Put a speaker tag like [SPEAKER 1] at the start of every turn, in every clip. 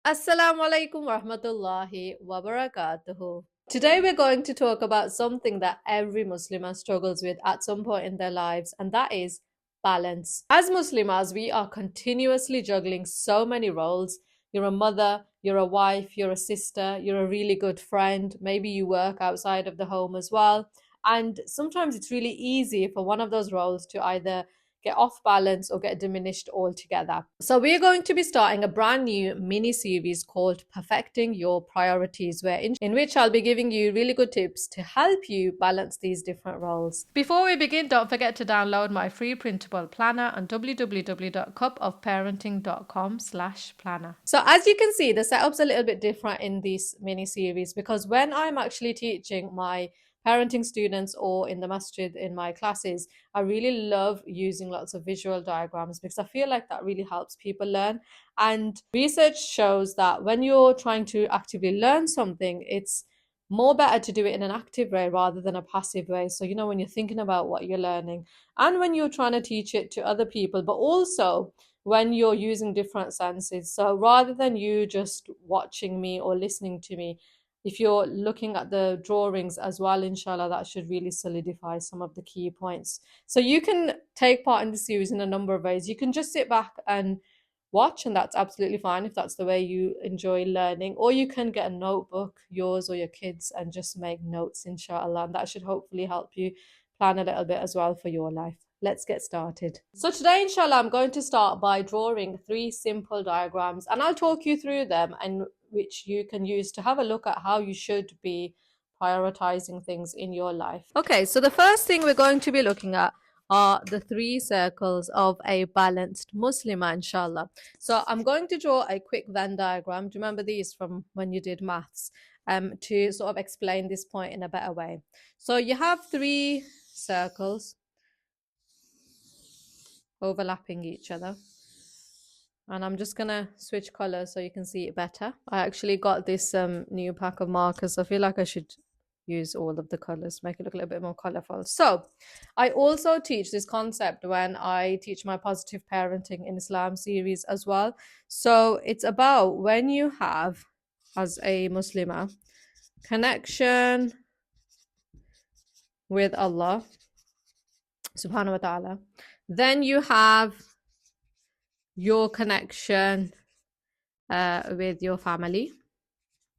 [SPEAKER 1] Assalamu alaikum warahmatullahi wabarakatuh. Today we're going to talk about something that every Muslimah struggles with at some point in their lives, and that is balance. As Muslimas, we are continuously juggling so many roles. You're a mother, you're a wife, you're a sister, you're a really good friend, maybe you work outside of the home as well. And sometimes it's really easy for one of those roles to either get off balance or get diminished altogether. So, we're going to be starting a brand new mini series called Perfecting Your Priorities, in which I'll be giving you really good tips to help you balance these different roles. Before we begin, don't forget to download my free printable planner on www.cupofparenting.com/planner. So, as you can see, the setup's a little bit different in this mini series because when I'm actually teaching my parenting students or in the masjid in my classes, I really love using lots of visual diagrams because I feel like that really helps people learn. And research shows that when you're trying to actively learn something, it's more better to do it in an active way rather than a passive way. So, when you're thinking about what you're learning and when you're trying to teach it to other people, but also when you're using different senses. So, rather than you just watching me or listening to me, if you're looking at the drawings as well, inshallah, that should really solidify some of the key points. So you can take part in the series in a number of ways. You can just sit back and watch, and that's absolutely fine if that's the way you enjoy learning. Or you can get a notebook, yours or your kids, and just make notes, inshallah. And that should hopefully help you plan a little bit as well for your life. Let's get started. So today, inshallah, I'm going to start by drawing 3 simple diagrams, and I'll talk you through them, and which you can use to have a look at how you should be prioritizing things in your life. Okay, so the first thing we're going to be looking at are the 3 circles of a balanced Muslimah, inshallah. So I'm going to draw a quick Venn diagram. Do you remember these from when you did maths? To sort of explain this point in a better way. So you have 3 circles overlapping each other. And I'm just gonna switch colors so you can see it better. I actually got this new pack of markers. I feel like I should use all of the colors, make it look a little bit more colorful. So I also teach this concept when I teach my positive parenting in Islam series as well. So it's about when you have, as a Muslimah, connection with Allah subhanahu wa ta'ala, then you have your connection with your family.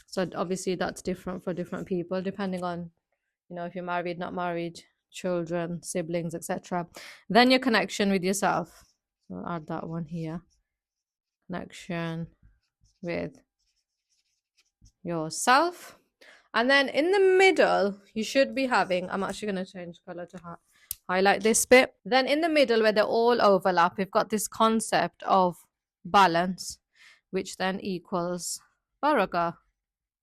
[SPEAKER 1] So obviously that's different for different people depending on, if you're married, not married, children, siblings, etc. Then your connection with yourself. So I'll add that one here. Connection with yourself. And then in the middle, you should be having, I'm actually going to change color to highlight this bit. Then in the middle where they all overlap, we've got this concept of balance, which then equals barakah.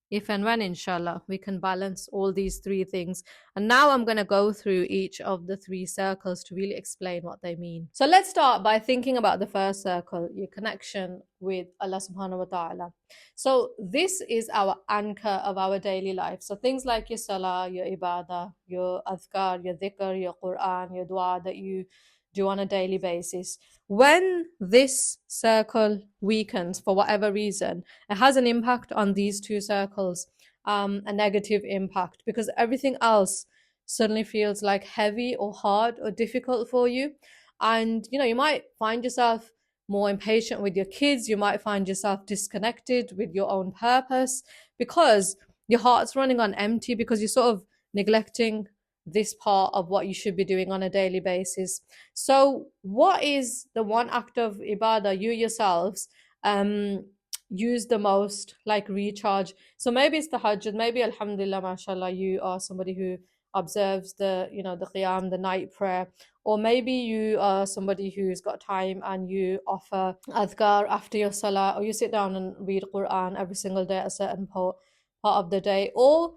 [SPEAKER 1] If and when, inshallah, we can balance all these 3 things. And now I'm going to go through each of the 3 circles to really explain what they mean. So let's start by thinking about the first circle, your connection with Allah subhanahu wa ta'ala. So this is our anchor of our daily life. So things like your salah, your ibadah, your adhkar, your dhikr, your Quran, your dua that you do on a daily basis. When this circle weakens for whatever reason, it has an impact on these 2 circles, a negative impact, because everything else suddenly feels like heavy or hard or difficult for you. And you might find yourself more impatient with your kids. You might find yourself disconnected with your own purpose because your heart's running on empty, because you're sort of neglecting this part of what you should be doing on a daily basis. So what is the one act of ibadah you yourselves use the most, like recharge? So maybe it's the hajj, maybe alhamdulillah, mashallah, you are somebody who observes the the qiyam, the night prayer, or maybe you are somebody who's got time and you offer adhkar after your salah, or you sit down and read Quran every single day at a certain part of the day, or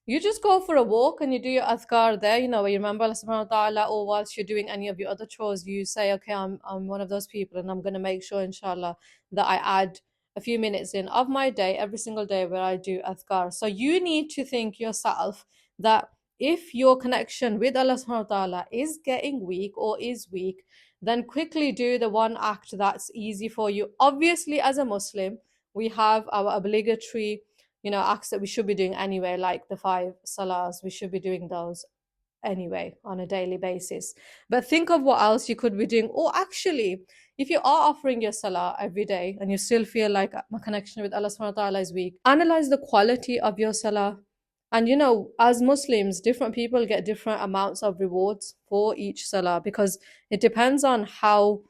[SPEAKER 1] you just go for a walk and you do your adhkar there, where you remember Allah subhanahu wa ta'ala, or whilst you're doing any of your other chores, you say, okay, I'm one of those people and I'm going to make sure, inshallah, that I add a few minutes in of my day every single day where I do adhkar. So you need to think yourself that if your connection with Allah subhanahu wa ta'ala is getting weak or is weak, then quickly do the one act that's easy for you. Obviously, as a Muslim, we have our obligatory, acts that we should be doing anyway, like the 5 salahs. We should be doing those anyway on a daily basis. But think of what else you could be doing. Or actually, if you are offering your salah every day and you still feel like my connection with Allah subhanahu wa ta'ala is weak, analyze the quality of your salah. And as Muslims, different people get different amounts of rewards for each salah, because it depends on how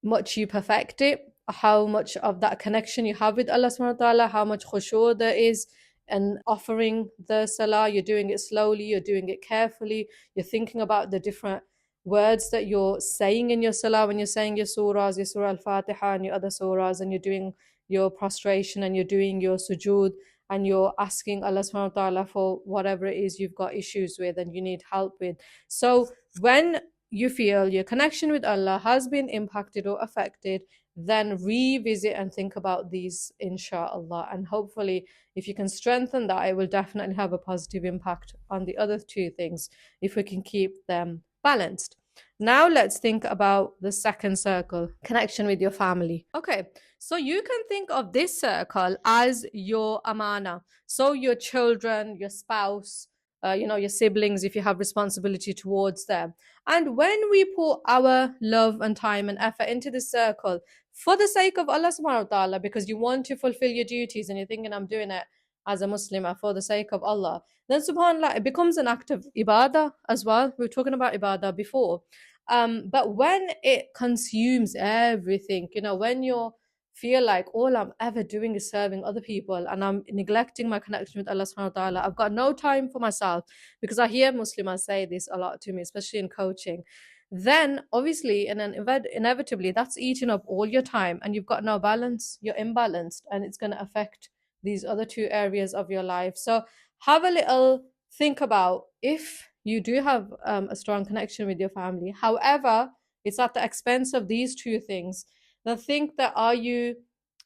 [SPEAKER 1] much you perfect it, how much of that connection you have with Allah subhanahu wa ta'ala, how much khushu there is and offering the salah. You're doing it slowly, you're doing it carefully, you're thinking about the different words that you're saying in your salah when you're saying your surahs, your surah al-Fatiha and your other surahs, and you're doing your prostration and you're doing your sujood, and you're asking Allah subhanahu wa ta'ala for whatever it is you've got issues with and you need help with. So when you feel your connection with Allah has been impacted or affected, then revisit and think about these, inshallah. And hopefully, if you can strengthen that, it will definitely have a positive impact on the other two things if we can keep them balanced. Now, let's think about the second circle, connection with your family. Okay, so you can think of this circle as your amana. So, your children, your spouse, your siblings, if you have responsibility towards them. And when we put our love and time and effort into this circle for the sake of Allah subhanahu wa ta'ala, because you want to fulfill your duties and you're thinking, I'm doing it as a Muslimah for the sake of Allah, then subhanAllah, it becomes an act of ibadah as well. We were talking about ibadah before. But when it consumes everything, when you're feel like all I'm ever doing is serving other people and I'm neglecting my connection with Allah subhanahu wa ta'ala, I've got no time for myself, because I hear Muslims say this a lot to me, especially in coaching, then obviously and then inevitably that's eating up all your time and you've got no balance, you're imbalanced, and it's going to affect these other two areas of your life. So have a little think about if you do have a strong connection with your family, however it's at the expense of these two things, then think that, are you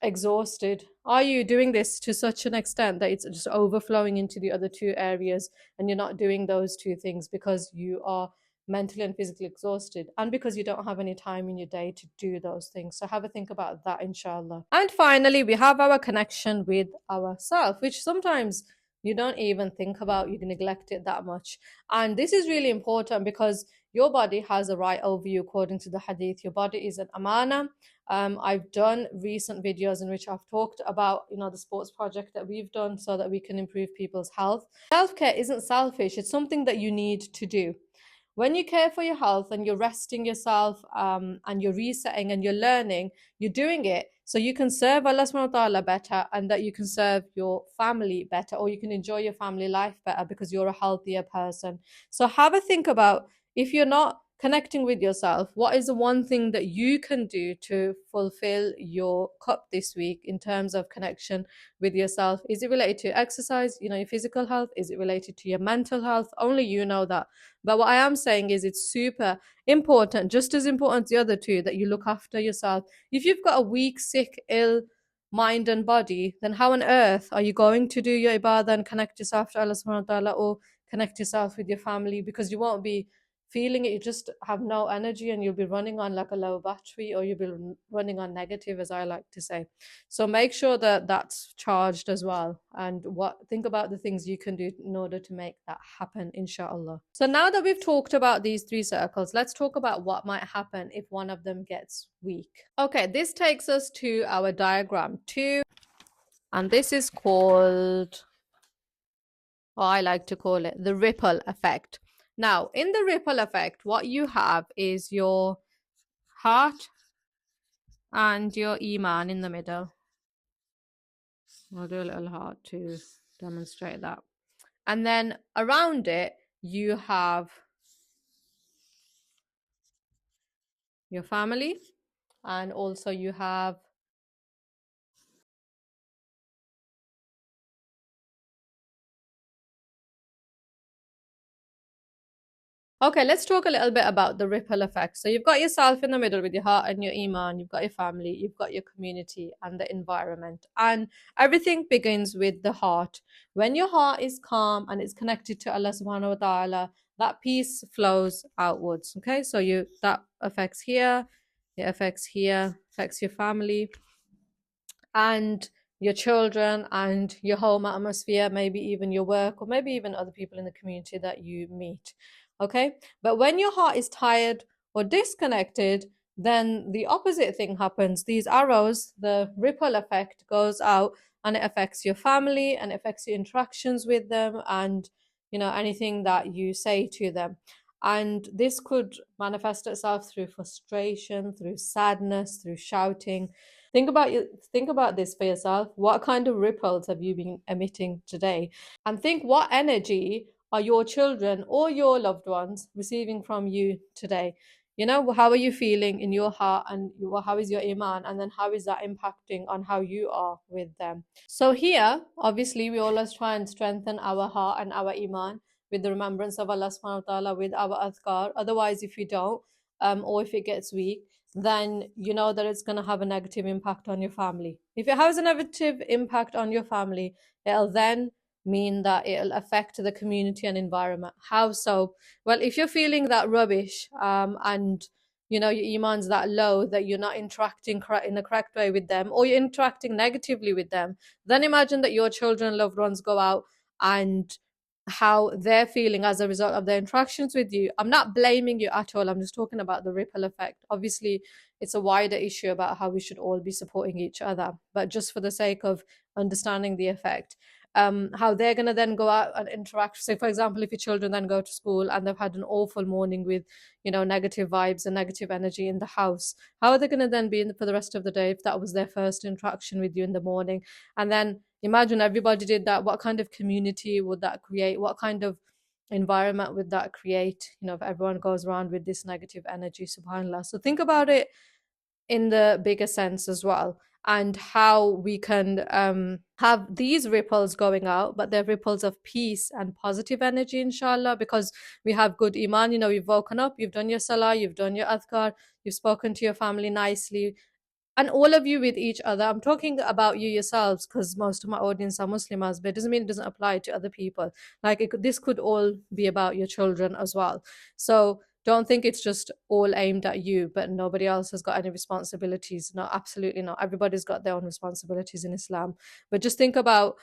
[SPEAKER 1] exhausted? Are you doing this to such an extent that it's just overflowing into the other two areas and you're not doing those two things because you are mentally and physically exhausted and because you don't have any time in your day to do those things? So have a think about that, inshallah. And finally, we have our connection with ourselves, which sometimes you don't even think about, you neglect it that much. And this is really important because your body has a right over you according to the hadith. Your body is an amana. I've done recent videos in which I've talked about, the sports project that we've done so that we can improve people's health. Self-care isn't selfish. It's something that you need to do. When you care for your health and you're resting yourself and you're resetting and you're learning, you're doing it so you can serve Allah subhanahu wa ta'ala better, and that you can serve your family better, or you can enjoy your family life better because you're a healthier person. So have a think about, if you're not connecting with yourself, what is the one thing that you can do to fulfill your cup this week in terms of connection with yourself? Is it related to exercise, your physical health? Is it related to your mental health? Only you know that. But what I am saying is it's super important, just as important as the other two, that you look after yourself. If you've got a weak, sick, ill mind and body, then how on earth are you going to do your ibadah and connect yourself to Allah subhanahu wa ta'ala, or connect yourself with your family? Because you won't be feeling it. You just have no energy and you'll be running on like a low battery, or you'll be running on negative, as I like to say. So make sure that that's charged as well, and think about the things you can do in order to make that happen, inshallah. So now that we've talked about these three circles, let's talk about what might happen if one of them gets weak. Okay, this takes us to our diagram 2, and this is called, or I like to call it, the ripple effect. Now, in the ripple effect, what you have is your heart and your iman in the middle. I'll do a little heart to demonstrate that. And then around it, you have your family, and also you have Okay, let's talk a little bit about the ripple effect. So you've got yourself in the middle with your heart and your iman, you've got your family, you've got your community and the environment. And everything begins with the heart. When your heart is calm and it's connected to Allah subhanahu wa ta'ala, that peace flows outwards. Okay, so that affects here, it affects here, affects your family. And your children and your home atmosphere, maybe even your work, or maybe even other people in the community that you meet. Okay. But when your heart is tired or disconnected, then the opposite thing happens. These arrows, the ripple effect goes out, and it affects your family and it affects your interactions with them, and anything that you say to them. And this could manifest itself through frustration, through sadness, through shouting. Think about this for yourself. What kind of ripples have you been emitting today? And think, what energy are your children or your loved ones receiving from you today? How are you feeling in your heart, and how is your iman, and then how is that impacting on how you are with them? So here, obviously, we always try and strengthen our heart and our iman with the remembrance of Allah subhanahu wa ta'ala, with our adhkar. Otherwise, if you don't, or if it gets weak, then you know that it's going to have a negative impact on your family. If it has a negative impact on your family, it'll then mean that it'll affect the community and environment. How so? Well, if you're feeling that rubbish, and your iman's that low that you're not interacting in a correct way with them, or you're interacting negatively with them, then imagine that your children, loved ones go out, and how they're feeling as a result of their interactions with you. I'm not blaming you at all. I'm just talking about the ripple effect. Obviously, it's a wider issue about how we should all be supporting each other. But just for the sake of understanding the effect, how they're going to then go out and interact. Say, for example, if your children then go to school and they've had an awful morning with, negative vibes and negative energy in the house, how are they going to then be for the rest of the day if that was their first interaction with you in the morning? And then imagine everybody did that. What kind of community would that create? What kind of environment would that create? If everyone goes around with this negative energy, subhanallah. So think about it in the bigger sense as well, and how we can have these ripples going out, but they're ripples of peace and positive energy, inshallah, because we have good iman. You've woken up, you've done your salah, you've done your adhkar, you've spoken to your family nicely, and all of you with each other. I'm talking about you yourselves because most of my audience are Muslims, but it doesn't mean it doesn't apply to other people. Like this could all be about your children as well. So don't think it's just all aimed at you, but nobody else has got any responsibilities. No, absolutely not. Everybody's got their own responsibilities in Islam. But just think about,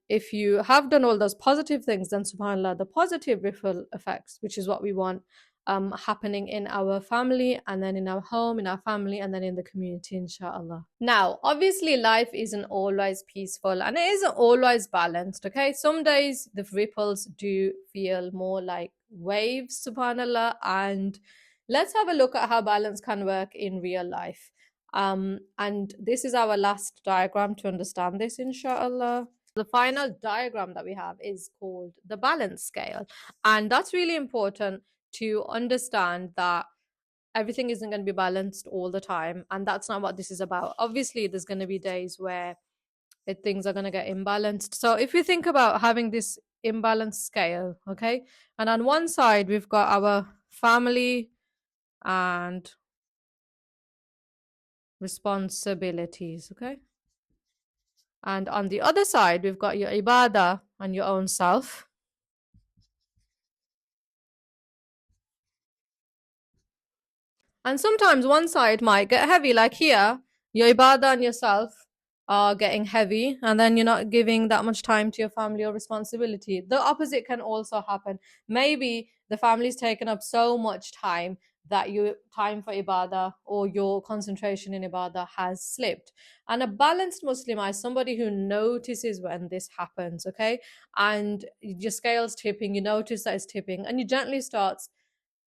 [SPEAKER 1] if you have done all those positive things, then subhanAllah, the positive ripple effects, which is what we want, happening in our family, and then in our home, in our family, and then in the community, inshallah. Now, obviously, life isn't always peaceful and it isn't always balanced. Okay, some days the ripples do feel more like waves, subhanallah. And let's have a look at how balance can work in real life. And this is our last diagram to understand this, inshallah. The final diagram that we have is called the balance scale, and that's really important to understand that everything isn't going to be balanced all the time, and that's not what this is about. Obviously, there's going to be days where things are going to get imbalanced. So if we think about having this imbalanced scale, okay, and on one side we've got our family and responsibilities, okay, and on the other side we've got your ibadah and your own self. And sometimes one side might get heavy, like here, your ibadah and yourself are getting heavy, and then you're not giving that much time to your family or responsibility. The opposite can also happen. Maybe the family's taken up so much time that your time for ibadah or your concentration in ibadah has slipped. And a balanced Muslim is somebody who notices when this happens, okay? And your scale's tipping, you notice that it's tipping, and you gently starts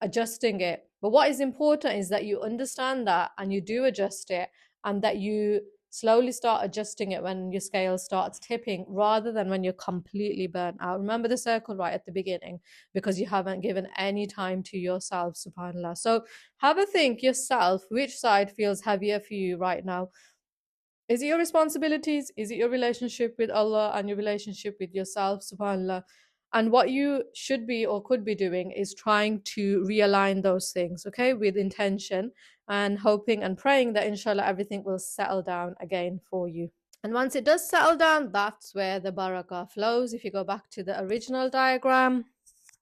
[SPEAKER 1] adjusting it. But what is important is that you understand that and you do adjust it, and that you slowly start adjusting it when your scale starts tipping, rather than when you're completely burnt out. Remember the circle right at the beginning, because you haven't given any time to yourself, subhanallah. So have a think yourself, which side feels heavier for you right now. Is it your responsibilities? Is it your relationship with Allah and your relationship with yourself, subhanallah? And what you should be or could be doing is trying to realign those things, okay, with intention, and hoping and praying that inshallah everything will settle down again for you. And once it does settle down, that's where the barakah flows. If you go back to the original diagram,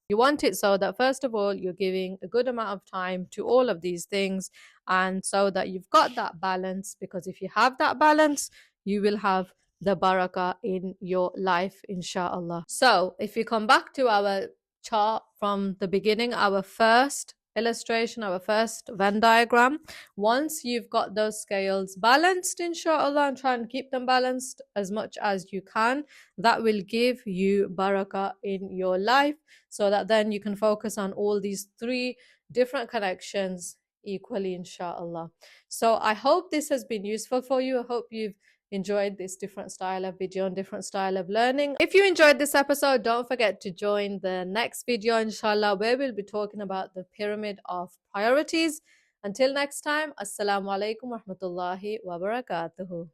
[SPEAKER 1] you want it so that first of all, you're giving a good amount of time to all of these things, and so that you've got that balance, because if you have that balance, you will have the barakah in your life, inshallah. So if you come back to our chart from the beginning, our first illustration, our first Venn diagram, once you've got those scales balanced, inshallah, and try and keep them balanced as much as you can, that will give you barakah in your life, so that then you can focus on all these three different connections equally, inshallah. So I hope this has been useful for you. I hope you've enjoyed this different style of video and different style of learning. If you enjoyed this episode, don't forget to join the next video, inshallah, where we'll be talking about the pyramid of priorities. Until next time, assalamu alaikum wa rahmatullahi wa barakatuhu.